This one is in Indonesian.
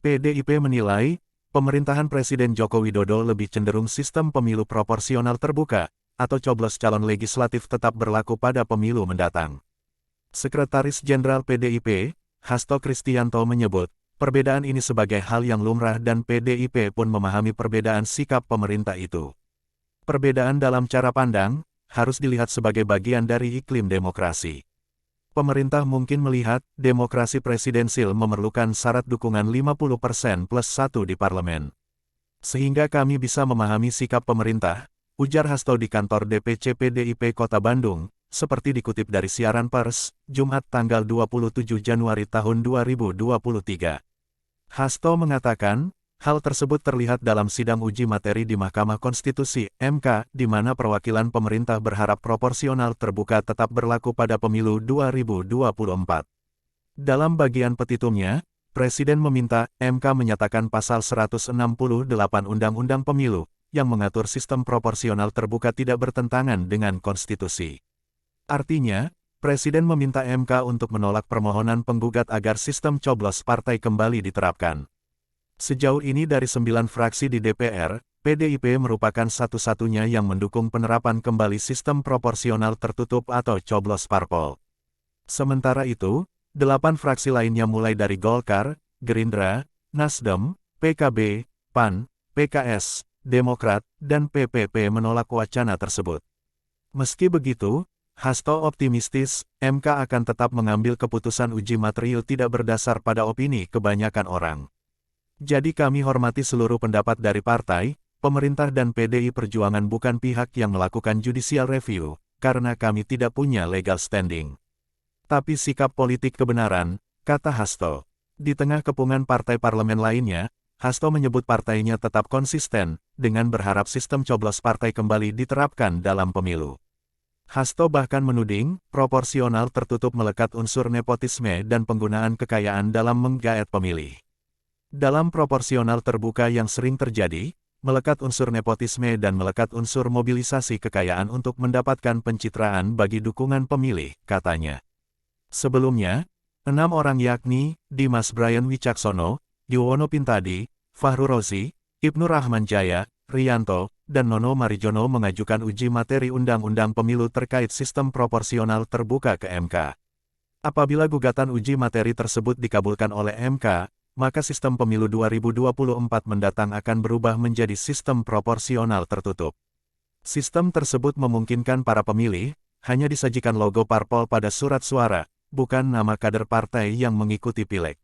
PDIP menilai, pemerintahan Presiden Joko Widodo lebih cenderung sistem pemilu proporsional terbuka, atau coblos calon legislatif tetap berlaku pada pemilu mendatang. Sekretaris Jenderal PDIP, Hasto Kristianto menyebut, perbedaan ini sebagai hal yang lumrah dan PDIP pun memahami perbedaan sikap pemerintah itu. Perbedaan dalam cara pandang, harus dilihat sebagai bagian dari iklim demokrasi. Pemerintah mungkin melihat, demokrasi presidensil memerlukan syarat dukungan 50% plus 1 di parlemen. Sehingga kami bisa memahami sikap pemerintah, ujar Hasto di kantor DPC PDIP Kota Bandung, seperti dikutip dari siaran pers, Jumat tanggal 27 Januari tahun 2023. Hasto mengatakan, hal tersebut terlihat dalam sidang uji materi di Mahkamah Konstitusi, MK, di mana perwakilan pemerintah berharap proporsional terbuka tetap berlaku pada pemilu 2024. Dalam bagian petitumnya, Presiden meminta MK menyatakan pasal 168 Undang-Undang Pemilu, yang mengatur sistem proporsional terbuka tidak bertentangan dengan konstitusi. Artinya, Presiden meminta MK untuk menolak permohonan penggugat agar sistem coblos partai kembali diterapkan. Sejauh ini dari 9 fraksi di DPR, PDIP merupakan satu-satunya yang mendukung penerapan kembali sistem proporsional tertutup atau coblos parpol. Sementara itu, 8 fraksi lainnya mulai dari Golkar, Gerindra, Nasdem, PKB, PAN, PKS, Demokrat, dan PPP menolak wacana tersebut. Meski begitu, Hasto optimistis, MK akan tetap mengambil keputusan uji material tidak berdasar pada opini kebanyakan orang. Jadi kami hormati seluruh pendapat dari partai, pemerintah dan PDI Perjuangan bukan pihak yang melakukan judicial review, karena kami tidak punya legal standing. Tapi sikap politik kebenaran, kata Hasto. Di tengah kepungan partai parlemen lainnya, Hasto menyebut partainya tetap konsisten, dengan berharap sistem coblos partai kembali diterapkan dalam pemilu. Hasto bahkan menuding, proporsional tertutup melekat unsur nepotisme dan penggunaan kekayaan dalam menggaet pemilih. Dalam proporsional terbuka yang sering terjadi, melekat unsur nepotisme dan melekat unsur mobilisasi kekayaan untuk mendapatkan pencitraan bagi dukungan pemilih, katanya. Sebelumnya, 6 orang yakni, Dimas Brian Wicaksono, Yuwono Pintadi, Fahru Rozi, Ibnu Rahman Jaya, Rianto, dan Nono Marijono mengajukan uji materi Undang-Undang Pemilu terkait sistem proporsional terbuka ke MK. Apabila gugatan uji materi tersebut dikabulkan oleh MK, maka sistem pemilu 2024 mendatang akan berubah menjadi sistem proporsional tertutup. Sistem tersebut memungkinkan para pemilih, hanya disajikan logo parpol pada surat suara, bukan nama kader partai yang mengikuti pileg.